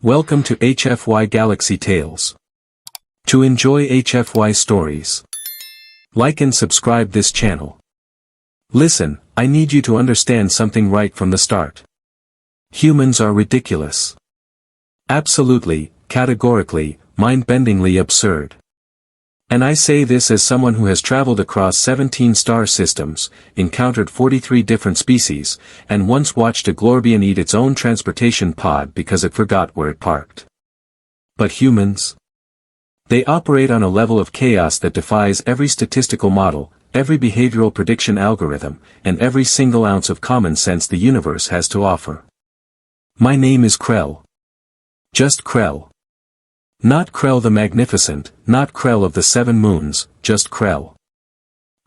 Welcome to HFY Galaxy Tales. To enjoy HFY stories, like and subscribe this channel. Listen, I need you to understand something right from the start. Humans are ridiculous. Absolutely, categorically, mind-bendingly absurd. And I say this as someone who has traveled across 17 star systems, encountered 43 different species, and once watched a Glorbian eat its own transportation pod because it forgot where it parked. But humans? They operate on a level of chaos that defies every statistical model, every behavioral prediction algorithm, and every single ounce of common sense the universe has to offer. My name is Krell. Just Krell. Not Krell the Magnificent, not Krell of the Seven Moons, just Krell.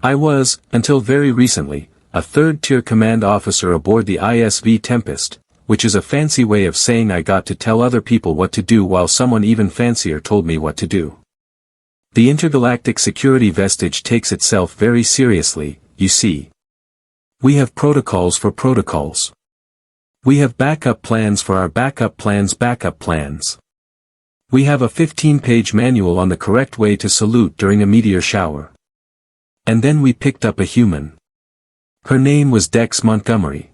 I was, until very recently, a third-tier command officer aboard the ISV Tempest, which is a fancy way of saying I got to tell other people what to do while someone even fancier told me what to do. The intergalactic security vestige takes itself very seriously, you see. We have protocols for protocols. We have backup plans for our backup plans' backup plans. We have a 15-page manual on the correct way to salute during a meteor shower. And then we picked up a human. Her name was Dex Montgomery.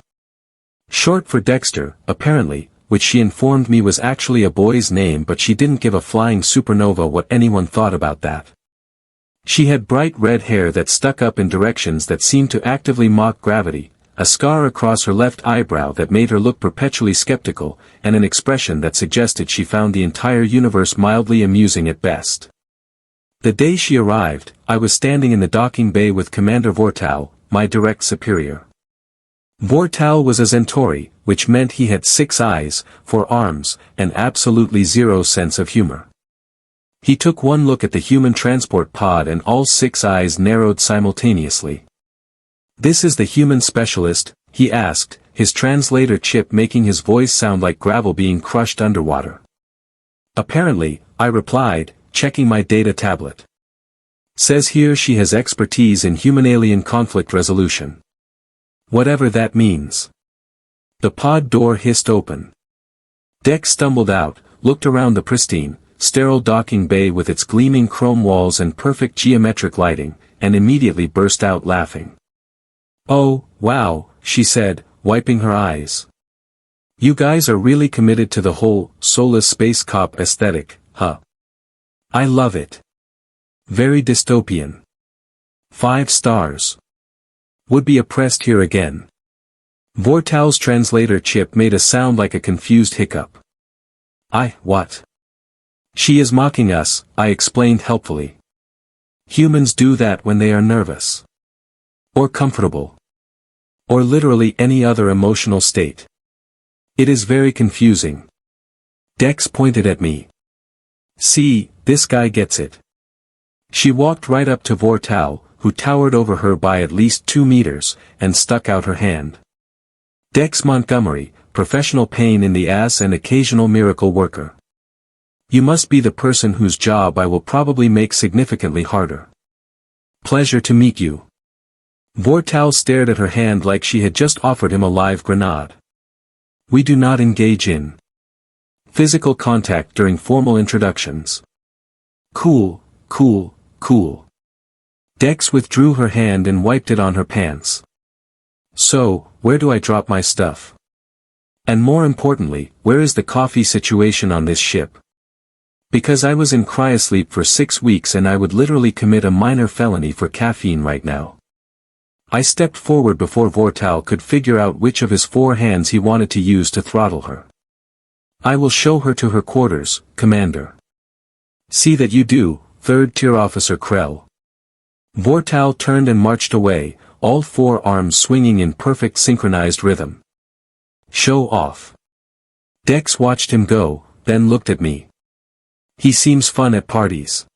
Short for Dexter, apparently, which she informed me was actually a boy's name, but she didn't give a flying supernova what anyone thought about that. She had bright red hair that stuck up in directions that seemed to actively mock gravity, a scar across her left eyebrow that made her look perpetually skeptical, and an expression that suggested she found the entire universe mildly amusing at best. The day she arrived, I was standing in the docking bay with Commander Vortal, my direct superior. Vortal was a Centauri, which meant he had 6 eyes, 4 arms, and absolutely zero sense of humor. He took one look at the human transport pod and all 6 eyes narrowed simultaneously. "This is the human specialist?" he asked, his translator chip making his voice sound like gravel being crushed underwater. "Apparently," I replied, checking my data tablet. "Says here she has expertise in human-alien conflict resolution. Whatever that means." The pod door hissed open. Dex stumbled out, looked around the pristine, sterile docking bay with its gleaming chrome walls and perfect geometric lighting, and immediately burst out laughing. "Oh, wow," she said, wiping her eyes. "You guys are really committed to the whole soulless space cop aesthetic, huh? I love it. Very dystopian. 5 stars. Would be oppressed here again." Vortal's translator chip made a sound like a confused hiccup. What? "She is mocking us," I explained helpfully. "Humans do that when they are nervous. Or comfortable. Or literally any other emotional state. It is very confusing." Dex pointed at me. "See, this guy gets it." She walked right up to Vortal, who towered over her by at least 2 meters, and stuck out her hand. "Dex Montgomery, professional pain in the ass and occasional miracle worker. You must be the person whose job I will probably make significantly harder. Pleasure to meet you." Vortal stared at her hand like she had just offered him a live grenade. "We do not engage in physical contact during formal introductions." "Cool, cool, cool." Dex withdrew her hand and wiped it on her pants. "So, where do I drop my stuff? And more importantly, where is the coffee situation on this ship? Because I was in cryosleep for 6 weeks and I would literally commit a minor felony for caffeine right now." I stepped forward before Vortal could figure out which of his 4 hands he wanted to use to throttle her. "I will show her to her quarters, Commander." "See that you do, third-tier Officer Krell." Vortal turned and marched away, all 4 arms swinging in perfect synchronized rhythm. "Show off." Dex watched him go, then looked at me. "He seems fun at parties."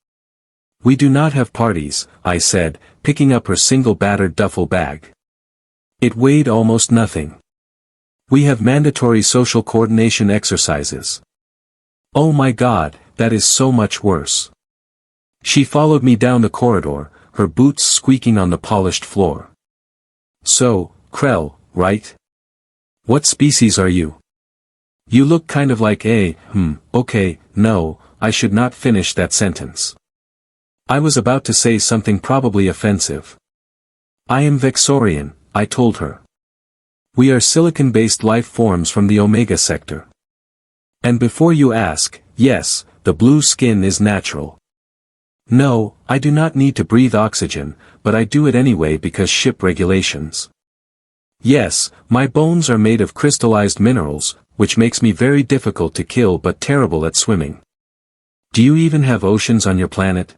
"We do not have parties," I said, picking up her single battered duffel bag. It weighed almost nothing. "We have mandatory social coordination exercises." "Oh my God, that is so much worse." She followed me down the corridor, her boots squeaking on the polished floor. "So, Krell, right? What species are you?" You look kind of like okay, no, I should not finish that sentence. I was about to say something probably offensive. I am Vexorian, I told her. We are silicon-based life forms from the Omega sector. And before you ask, yes, the blue skin is natural. No, I do not need to breathe oxygen, but I do it anyway because ship regulations. Yes, my bones are made of crystallized minerals, which makes me very difficult to kill but terrible at swimming. Do you even have oceans on your planet?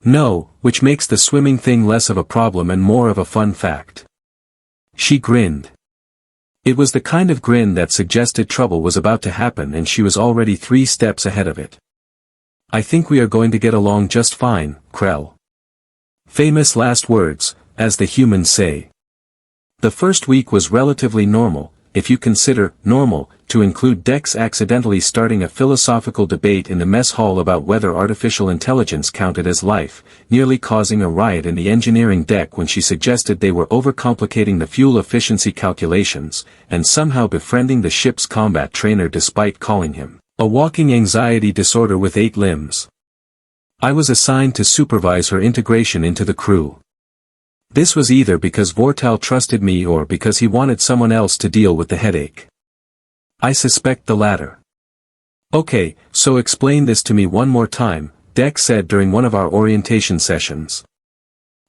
No, which makes the swimming thing less of a problem and more of a fun fact. She grinned. It was the kind of grin that suggested trouble was about to happen and she was already 3 steps ahead of it. I think we are going to get along just fine, Krell. Famous last words, as the humans say. The first week was relatively normal, if you consider normal to include Dex accidentally starting a philosophical debate in the mess hall about whether artificial intelligence counted as life, nearly causing a riot in the engineering deck when she suggested they were overcomplicating the fuel efficiency calculations, and somehow befriending the ship's combat trainer despite calling him a walking anxiety disorder with 8 limbs. I was assigned to supervise her integration into the crew. This was either because Vortal trusted me or because he wanted someone else to deal with the headache. I suspect the latter. Okay, so explain this to me one more time, Dex said during one of our orientation sessions.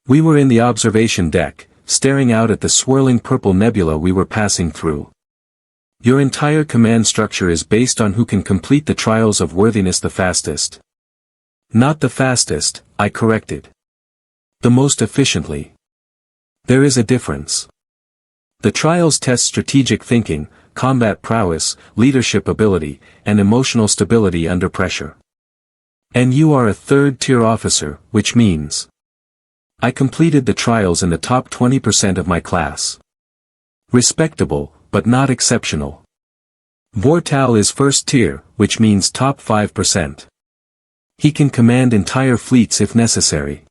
We were in the observation deck, staring out at the swirling purple nebula we were passing through. Your entire command structure is based on who can complete the trials of worthiness the fastest. Not the fastest, I corrected. The most efficiently. There is a difference. The trials test strategic thinking, combat prowess, leadership ability, and emotional stability under pressure. And you are a 3rd-tier officer, which means I completed the trials in the top 20% of my class. Respectable, but not exceptional. Vortal is 1st tier, which means top 5%. He can command entire fleets if necessary.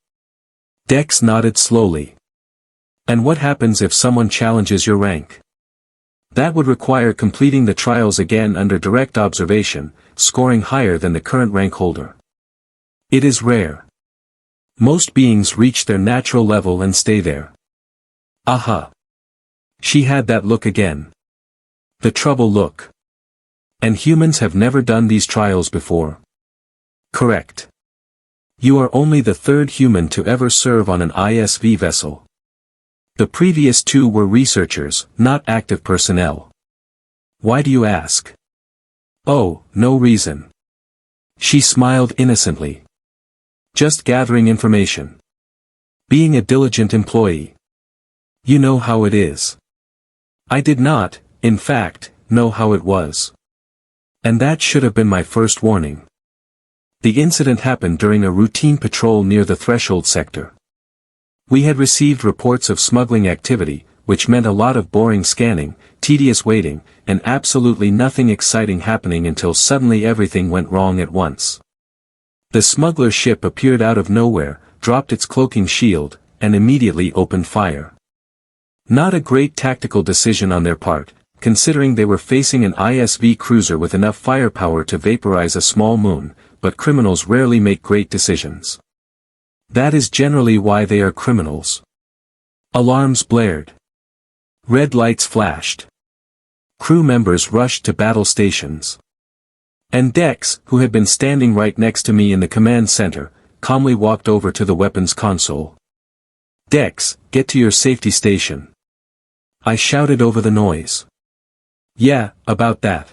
Dex nodded slowly. And what happens if someone challenges your rank? That would require completing the trials again under direct observation, scoring higher than the current rank holder. It is rare. Most beings reach their natural level and stay there. Aha. She had that look again. The trouble look. And humans have never done these trials before. Correct. You are only the 3rd human to ever serve on an ISV vessel. The previous 2 were researchers, not active personnel. Why do you ask? Oh, no reason. She smiled innocently. Just gathering information. Being a diligent employee. You know how it is. I did not, in fact, know how it was. And that should have been my first warning. The incident happened during a routine patrol near the threshold sector. We had received reports of smuggling activity, which meant a lot of boring scanning, tedious waiting, and absolutely nothing exciting happening until suddenly everything went wrong at once. The smuggler ship appeared out of nowhere, dropped its cloaking shield, and immediately opened fire. Not a great tactical decision on their part, considering they were facing an ISV cruiser with enough firepower to vaporize a small moon, but criminals rarely make great decisions. That is generally why they are criminals. Alarms blared. Red lights flashed. Crew members rushed to battle stations. And Dex, who had been standing right next to me in the command center, calmly walked over to the weapons console. Dex, get to your safety station. I shouted over the noise. Yeah, about that.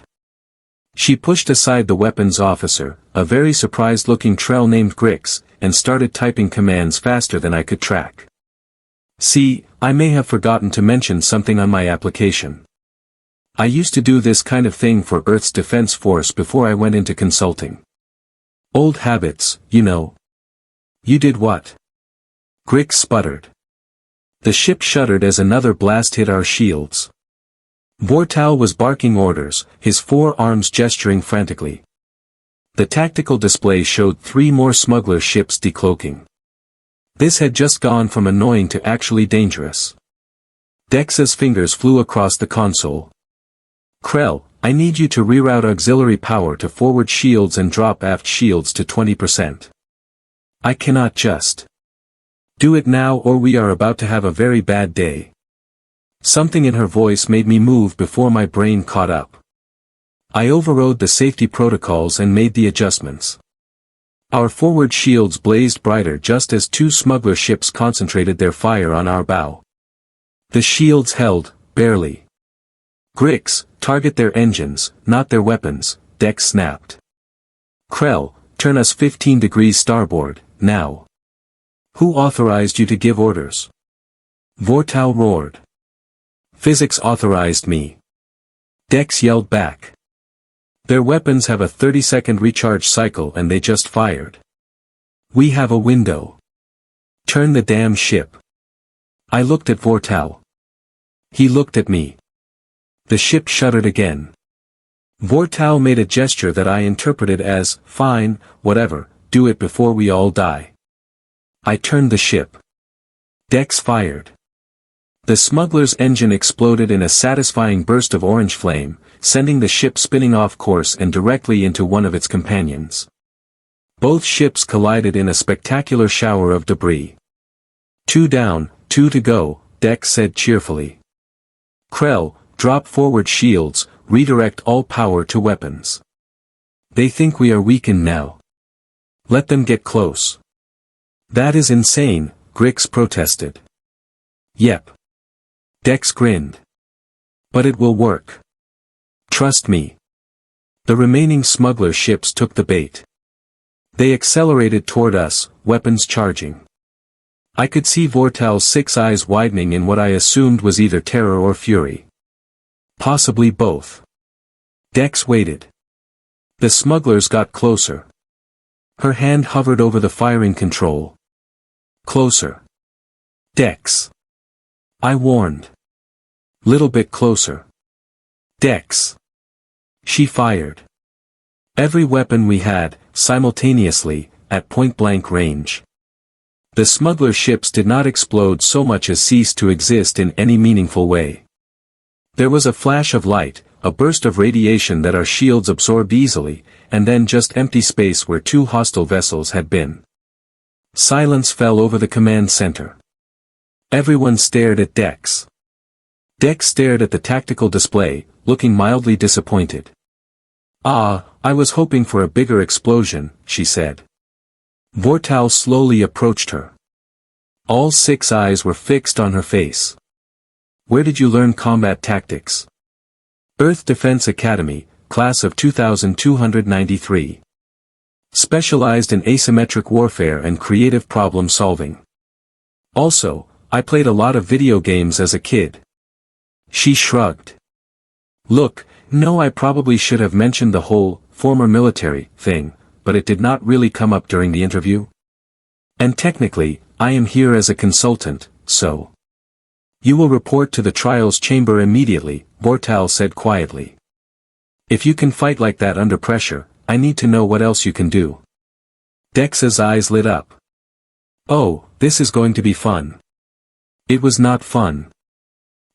She pushed aside the weapons officer, a very surprised-looking Trell named Grix, and started typing commands faster than I could track. See, I may have forgotten to mention something on my application. I used to do this kind of thing for Earth's Defense Force before I went into consulting. Old habits, you know. You did what? Grix sputtered. The ship shuddered as another blast hit our shields. Vortal was barking orders, his 4 arms gesturing frantically. The tactical display showed 3 more smuggler ships decloaking. This had just gone from annoying to actually dangerous. Dex's fingers flew across the console. Krell, I need you to reroute auxiliary power to forward shields and drop aft shields to 20%. I cannot just do it now, or we are about to have a very bad day. Something in her voice made me move before my brain caught up. I overrode the safety protocols and made the adjustments. Our forward shields blazed brighter just as two smuggler ships concentrated their fire on our bow. The shields held, barely. Grix, target their engines, not their weapons, Dex snapped. Krell, turn us 15 degrees starboard, now. Who authorized you to give orders? Vortal roared. Physics authorized me. Dex yelled back. Their weapons have a 30-second recharge cycle and they just fired. We have a window. Turn the damn ship. I looked at Vortal. He looked at me. The ship shuddered again. Vortal made a gesture that I interpreted as, fine, whatever, do it before we all die. I turned the ship. Dex fired. The smuggler's engine exploded in a satisfying burst of orange flame, sending the ship spinning off course and directly into one of its companions. Both ships collided in a spectacular shower of debris. 2 down, 2 to go, Dex said cheerfully. Krell, drop forward shields, redirect all power to weapons. They think we are weakened now. Let them get close. That is insane, Grix protested. Yep. Dex grinned. But it will work. Trust me. The remaining smuggler ships took the bait. They accelerated toward us, weapons charging. I could see Vortal's 6 eyes widening in what I assumed was either terror or fury. Possibly both. Dex waited. The smugglers got closer. Her hand hovered over the firing control. Closer. Dex. I warned. Little bit closer. Dex. She fired. Every weapon we had, simultaneously, at point-blank range. The smuggler ships did not explode so much as cease to exist in any meaningful way. There was a flash of light, a burst of radiation that our shields absorbed easily, and then just empty space where 2 hostile vessels had been. Silence fell over the command center. Everyone stared at Dex. Dex stared at the tactical display, looking mildly disappointed. Ah, I was hoping for a bigger explosion, she said. Vortal slowly approached her. All 6 eyes were fixed on her face. Where did you learn combat tactics? Earth Defense Academy, class of 2293. Specialized in asymmetric warfare and creative problem solving. Also, I played a lot of video games as a kid. She shrugged. Look, no, I probably should have mentioned the whole, former military, thing, but it did not really come up during the interview. And technically, I am here as a consultant, so. You will report to the trials chamber immediately, Vortal said quietly. If you can fight like that under pressure, I need to know what else you can do. Dex's eyes lit up. Oh, this is going to be fun. It was not fun.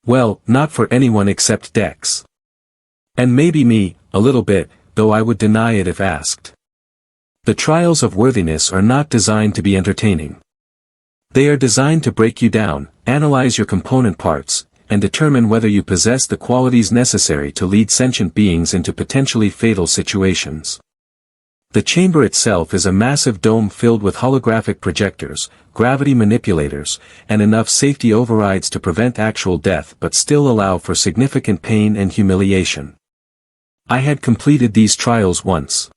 Well, not for anyone except Dex. And maybe me, a little bit, though I would deny it if asked. The trials of worthiness are not designed to be entertaining. They are designed to break you down, analyze your component parts, and determine whether you possess the qualities necessary to lead sentient beings into potentially fatal situations. The chamber itself is a massive dome filled with holographic projectors, gravity manipulators, and enough safety overrides to prevent actual death but still allow for significant pain and humiliation. I had completed these trials once.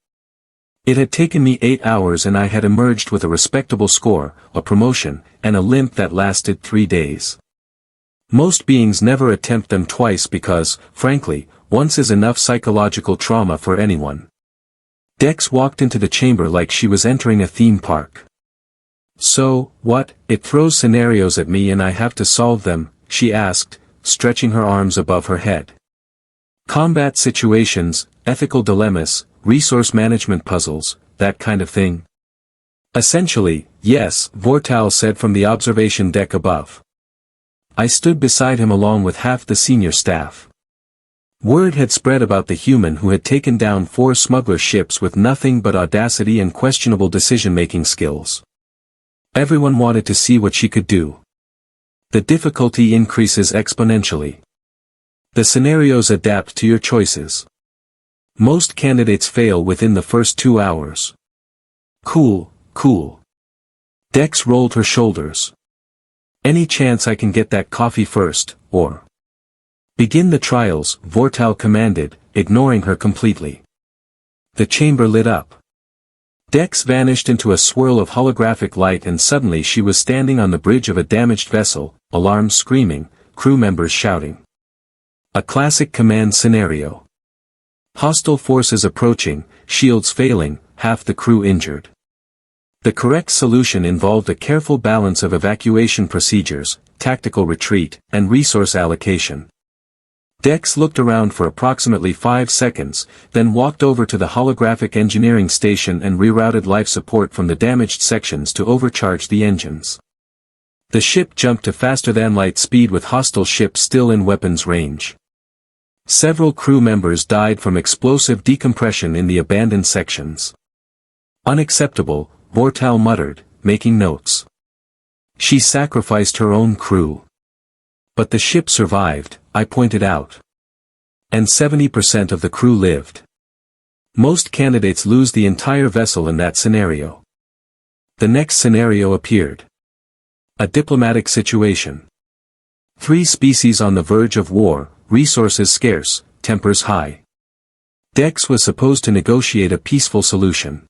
It had taken me 8 hours and I had emerged with a respectable score, a promotion, and a limp that lasted 3 days. Most beings never attempt them twice because, frankly, once is enough psychological trauma for anyone. Dex walked into the chamber like she was entering a theme park. So, what, it throws scenarios at me and I have to solve them, she asked, stretching her arms above her head. Combat situations, ethical dilemmas, resource management puzzles, that kind of thing. Essentially, yes, Vortal said from the observation deck above. I stood beside him along with half the senior staff. Word had spread about the human who had taken down 4 smuggler ships with nothing but audacity and questionable decision-making skills. Everyone wanted to see what she could do. The difficulty increases exponentially. The scenarios adapt to your choices. Most candidates fail within the first 2 hours. Cool, cool. Dex rolled her shoulders. Any chance I can get that coffee first, or... Begin the trials, Vortal commanded, ignoring her completely. The chamber lit up. Dex vanished into a swirl of holographic light and suddenly she was standing on the bridge of a damaged vessel, alarms screaming, crew members shouting. A classic command scenario. Hostile forces approaching, shields failing, half the crew injured. The correct solution involved a careful balance of evacuation procedures, tactical retreat, and resource allocation. Dex looked around for approximately 5 seconds, then walked over to the holographic engineering station and rerouted life support from the damaged sections to overcharge the engines. The ship jumped to faster-than-light speed with hostile ships still in weapons range. Several crew members died from explosive decompression in the abandoned sections. Unacceptable, Vortal muttered, making notes. She sacrificed her own crew. But the ship survived, I pointed out. And 70% of the crew lived. Most candidates lose the entire vessel in that scenario. The next scenario appeared. A diplomatic situation. 3 species on the verge of war, resources scarce, tempers high. Dex was supposed to negotiate a peaceful solution.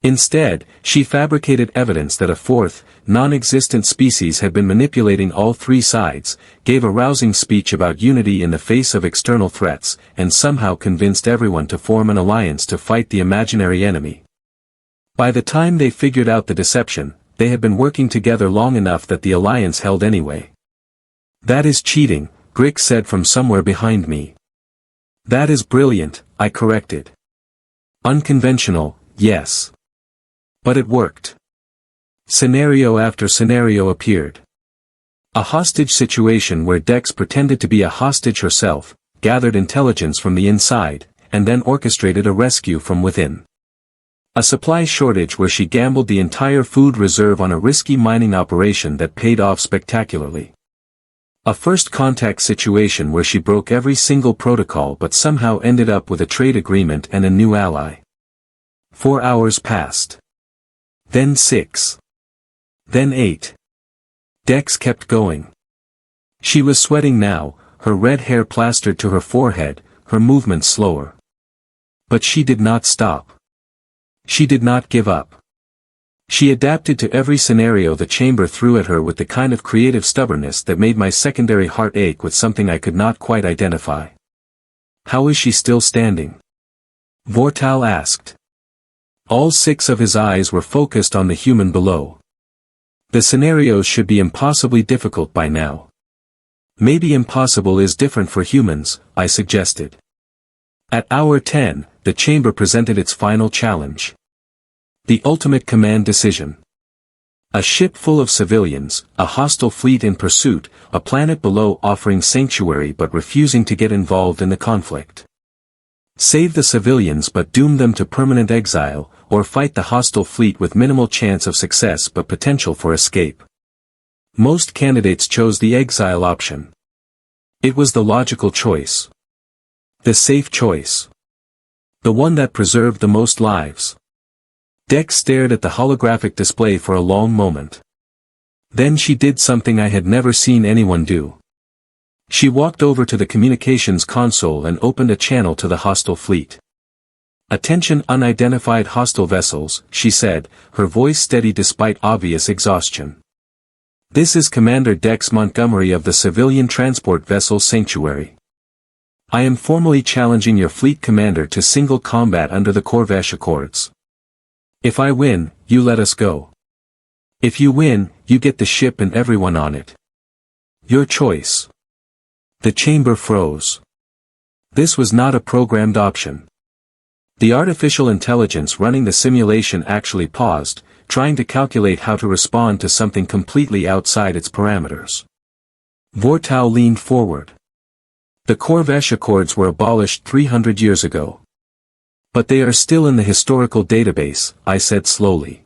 Instead, she fabricated evidence that a 4th, non-existent species had been manipulating all 3 sides, gave a rousing speech about unity in the face of external threats, and somehow convinced everyone to form an alliance to fight the imaginary enemy. By the time they figured out the deception, they had been working together long enough that the alliance held anyway. That is cheating, Grick said from somewhere behind me. That is brilliant, I corrected. Unconventional, yes. But it worked. Scenario after scenario appeared. A hostage situation where Dex pretended to be a hostage herself, gathered intelligence from the inside, and then orchestrated a rescue from within. A supply shortage where she gambled the entire food reserve on a risky mining operation that paid off spectacularly. A first contact situation where she broke every single protocol but somehow ended up with a trade agreement and a new ally. 4 hours passed. Then 6. Then 8. Dex kept going. She was sweating now, her red hair plastered to her forehead, her movements slower. But she did not stop. She did not give up. She adapted to every scenario the chamber threw at her with the kind of creative stubbornness that made my secondary heart ache with something I could not quite identify. How is she still standing? Vortal asked. All 6 of his eyes were focused on the human below. The scenarios should be impossibly difficult by now. Maybe impossible is different for humans, I suggested. At hour 10, the chamber presented its final challenge. The ultimate command decision. A ship full of civilians, a hostile fleet in pursuit, a planet below offering sanctuary but refusing to get involved in the conflict. Save the civilians but doom them to permanent exile, or fight the hostile fleet with minimal chance of success but potential for escape. Most candidates chose the exile option. It was the logical choice. The safe choice. The one that preserved the most lives. Dex stared at the holographic display for a long moment. Then she did something I had never seen anyone do. She walked over to the communications console and opened a channel to the hostile fleet. "Attention unidentified hostile vessels," she said, her voice steady despite obvious exhaustion. "This is Commander Dex Montgomery of the civilian transport vessel Sanctuary. I am formally challenging your fleet commander to single combat under the Corvash Accords. If I win, you let us go. If you win, you get the ship and everyone on it. Your choice." The chamber froze. This was not a programmed option. The artificial intelligence running the simulation actually paused, trying to calculate how to respond to something completely outside its parameters. Vortal leaned forward. The Corvesh Accords were abolished 300 years ago. But they are still in the historical database, I said slowly.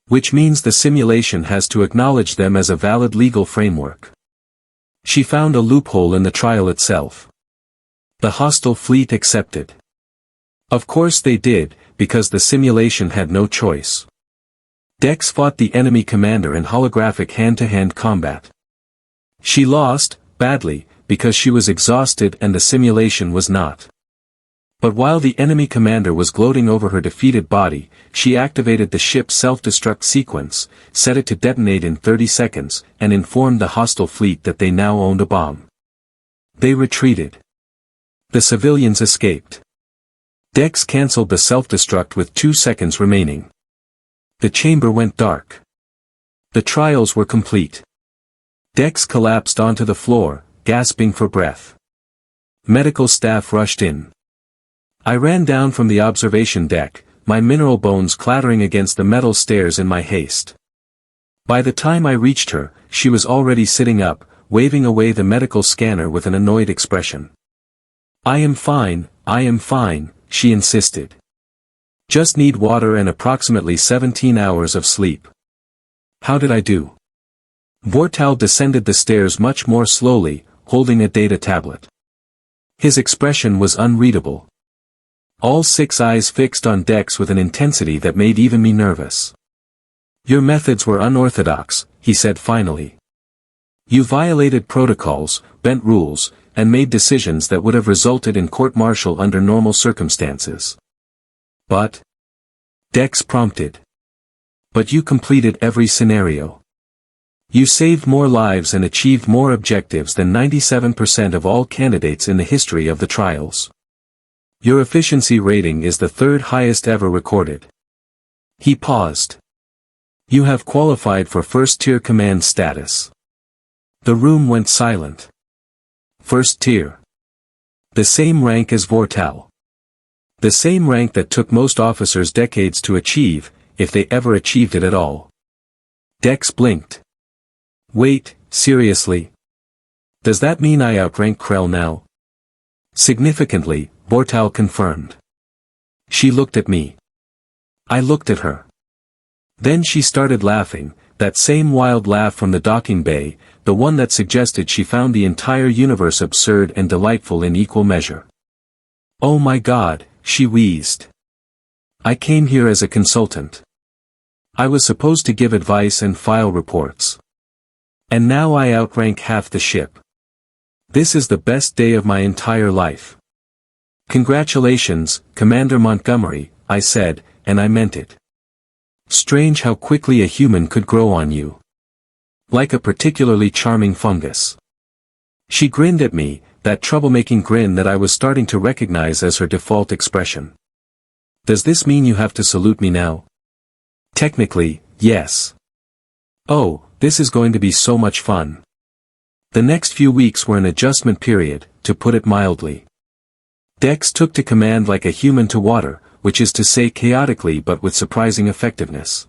Which means the simulation has to acknowledge them as a valid legal framework. She found a loophole in the trial itself. The hostile fleet accepted. Of course they did, because the simulation had no choice. Dex fought the enemy commander in holographic hand-to-hand combat. She lost, badly, because she was exhausted and the simulation was not. But while the enemy commander was gloating over her defeated body, she activated the ship's self-destruct sequence, set it to detonate in 30 seconds, and informed the hostile fleet that they now owned a bomb. They retreated. The civilians escaped. Dex cancelled the self-destruct with 2 seconds remaining. The chamber went dark. The trials were complete. Dex collapsed onto the floor, gasping for breath. Medical staff rushed in. I ran down from the observation deck, my mineral bones clattering against the metal stairs in my haste. By the time I reached her, she was already sitting up, waving away the medical scanner with an annoyed expression. I am fine, she insisted. Just need water and approximately 17 hours of sleep. How did I do? Vortal descended the stairs much more slowly, holding a data tablet. His expression was unreadable. All 6 eyes fixed on Dex with an intensity that made even me nervous. Your methods were unorthodox, he said finally. You violated protocols, bent rules, and made decisions that would have resulted in court-martial under normal circumstances. But? Dex prompted. But you completed every scenario. You saved more lives and achieved more objectives than 97% of all candidates in the history of the trials. Your efficiency rating is the 3rd highest ever recorded. He paused. You have qualified for first-tier command status. The room went silent. First tier. The same rank as Vortal. The same rank that took most officers decades to achieve, if they ever achieved it at all. Dex blinked. Wait, seriously? Does that mean I outrank Krell now? Significantly, Vortal confirmed. She looked at me. I looked at her. Then she started laughing, that same wild laugh from the docking bay, the one that suggested she found the entire universe absurd and delightful in equal measure. Oh my God, she wheezed. I came here as a consultant. I was supposed to give advice and file reports. And now I outrank half the ship. This is the best day of my entire life. Congratulations, Commander Montgomery, I said, and I meant it. Strange how quickly a human could grow on you. Like a particularly charming fungus. She grinned at me, that troublemaking grin that I was starting to recognize as her default expression. Does this mean you have to salute me now? Technically, yes. Oh, this is going to be so much fun. The next few weeks were an adjustment period, to put it mildly. Dex took to command like a human to water, which is to say chaotically but with surprising effectiveness.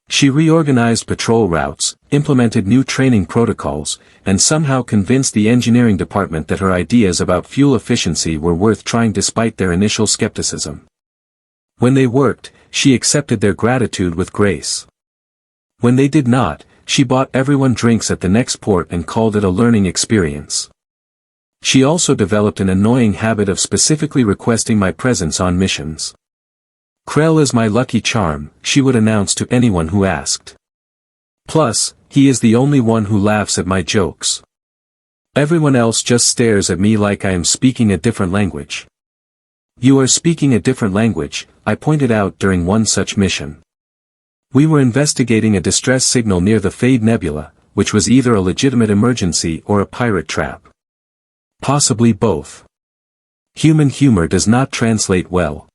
She reorganized patrol routes, implemented new training protocols, and somehow convinced the engineering department that her ideas about fuel efficiency were worth trying despite their initial skepticism. When they worked, she accepted their gratitude with grace. When they did not, she bought everyone drinks at the next port and called it a learning experience. She also developed an annoying habit of specifically requesting my presence on missions. Krell is my lucky charm, she would announce to anyone who asked. Plus, he is the only one who laughs at my jokes. Everyone else just stares at me like I am speaking a different language. You are speaking a different language, I pointed out during one such mission. We were investigating a distress signal near the Fade Nebula, which was either a legitimate emergency or a pirate trap. Possibly both. Human humor does not translate well.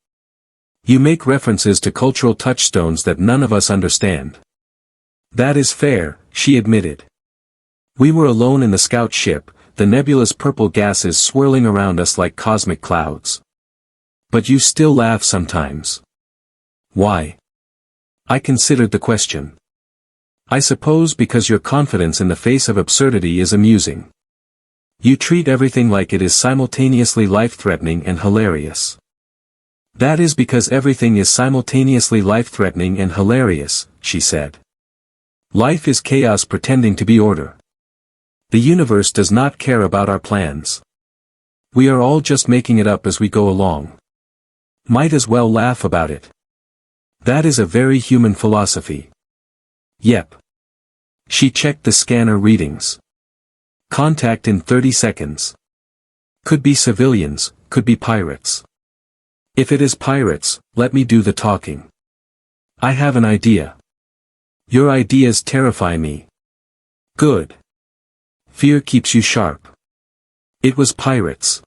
You make references to cultural touchstones that none of us understand. That is fair, she admitted. We were alone in the scout ship, the nebula's purple gases swirling around us like cosmic clouds. But you still laugh sometimes. Why? I considered the question. I suppose because your confidence in the face of absurdity is amusing. You treat everything like it is simultaneously life-threatening and hilarious. That is because everything is simultaneously life-threatening and hilarious, she said. Life is chaos pretending to be order. The universe does not care about our plans. We are all just making it up as we go along. Might as well laugh about it. That is a very human philosophy. Yep. She checked the scanner readings. Contact in 30 seconds. Could be civilians, could be pirates. If it is pirates, let me do the talking. I have an idea. Your ideas terrify me. Good. Fear keeps you sharp. It was pirates.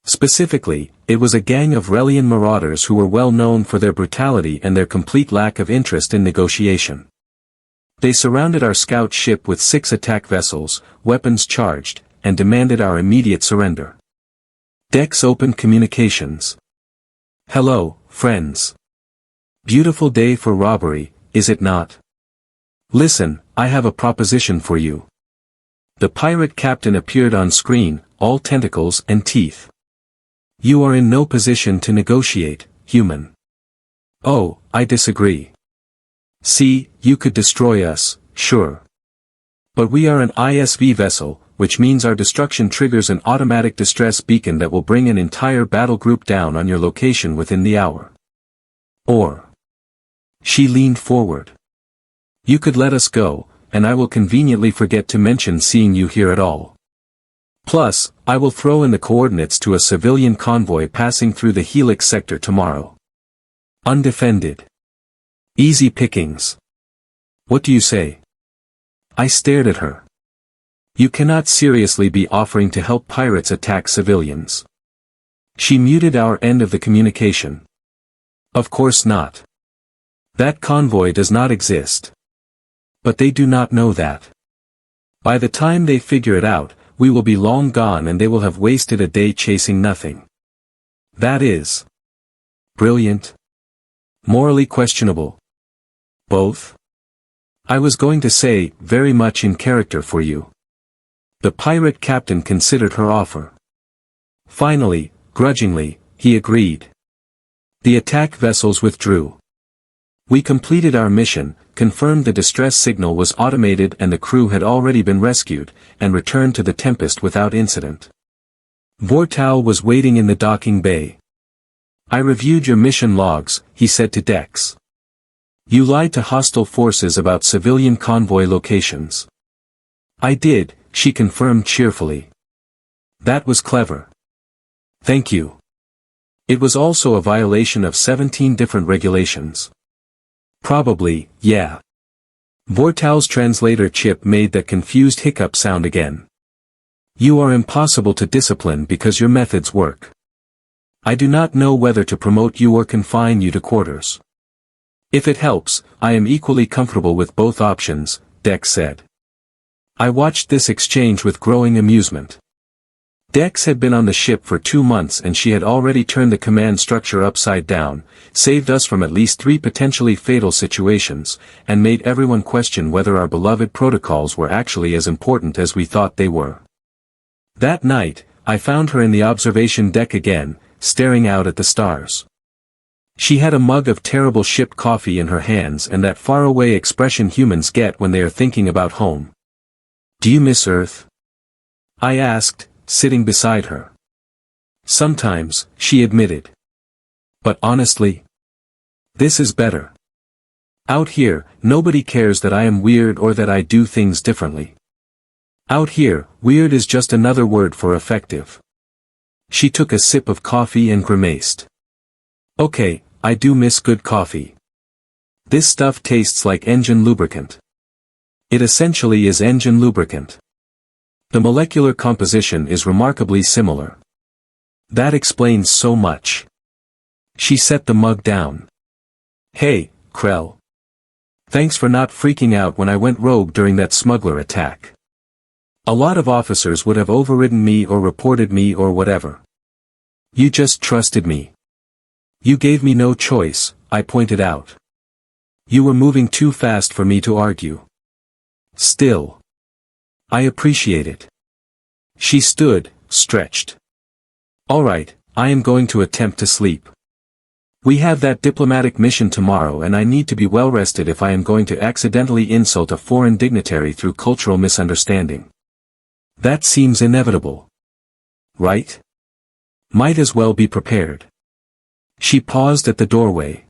Specifically, it was a gang of Relian marauders who were well known for their brutality and their complete lack of interest in negotiation. They surrounded our scout ship with 6 attack vessels, weapons charged, and demanded our immediate surrender. Dex opened communications. Hello, friends. Beautiful day for robbery, is it not? Listen, I have a proposition for you. The pirate captain appeared on screen, all tentacles and teeth. You are in no position to negotiate, human. Oh, I disagree. See, you could destroy us, sure. But we are an ISV vessel, which means our destruction triggers an automatic distress beacon that will bring an entire battle group down on your location within the hour. Or. She leaned forward. You could let us go, and I will conveniently forget to mention seeing you here at all. Plus, I will throw in the coordinates to a civilian convoy passing through the Helix sector tomorrow. Undefended. Easy pickings. What do you say? I stared at her. You cannot seriously be offering to help pirates attack civilians. She muted our end of the communication. Of course not. That convoy does not exist. But they do not know that. By the time they figure it out, we will be long gone and they will have wasted a day chasing nothing. That is brilliant. Morally questionable. Both? I was going to say, very much in character for you. The pirate captain considered her offer. Finally, grudgingly, he agreed. The attack vessels withdrew. We completed our mission, confirmed the distress signal was automated and the crew had already been rescued, and returned to the Tempest without incident. Vortal was waiting in the docking bay. I reviewed your mission logs, he said to Dex. You lied to hostile forces about civilian convoy locations. I did, she confirmed cheerfully. That was clever. Thank you. It was also a violation of 17 different regulations. Probably, yeah. Vortal's translator chip made that confused hiccup sound again. You are impossible to discipline because your methods work. I do not know whether to promote you or confine you to quarters. If it helps, I am equally comfortable with both options, Dex said. I watched this exchange with growing amusement. Dex had been on the ship for 2 months and she had already turned the command structure upside down, saved us from at least 3 potentially fatal situations, and made everyone question whether our beloved protocols were actually as important as we thought they were. That night, I found her in the observation deck again, staring out at the stars. She had a mug of terrible ship coffee in her hands and that faraway expression humans get when they are thinking about home. Do you miss Earth? I asked, sitting beside her. Sometimes, she admitted. But honestly, this is better. Out here, nobody cares that I am weird or that I do things differently. Out here, weird is just another word for effective. She took a sip of coffee and grimaced. Okay, I do miss good coffee. This stuff tastes like engine lubricant. It essentially is engine lubricant. The molecular composition is remarkably similar. That explains so much. She set the mug down. Hey, Krell. Thanks for not freaking out when I went rogue during that smuggler attack. A lot of officers would have overridden me or reported me or whatever. You just trusted me. You gave me no choice, I pointed out. You were moving too fast for me to argue. Still. I appreciate it. She stood, stretched. All right, I am going to attempt to sleep. We have that diplomatic mission tomorrow and I need to be well rested if I am going to accidentally insult a foreign dignitary through cultural misunderstanding. That seems inevitable. Right? Might as well be prepared. She paused at the doorway.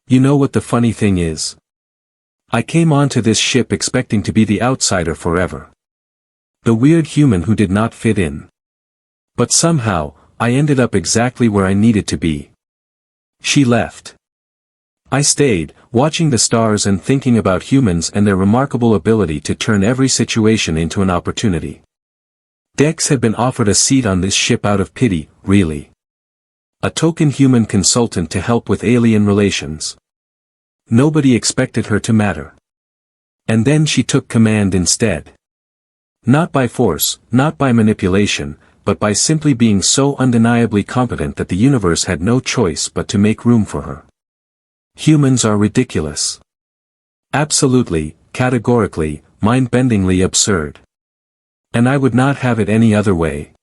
You know what the funny thing is? I came onto this ship expecting to be the outsider forever. The weird human who did not fit in. But somehow, I ended up exactly where I needed to be. She left. I stayed, watching the stars and thinking about humans and their remarkable ability to turn every situation into an opportunity. Dex had been offered a seat on this ship out of pity, really. A token human consultant to help with alien relations. Nobody expected her to matter. And then she took command instead. Not by force, not by manipulation, but by simply being so undeniably competent that the universe had no choice but to make room for her. Humans are ridiculous. Absolutely, categorically, mind-bendingly absurd. And I would not have it any other way.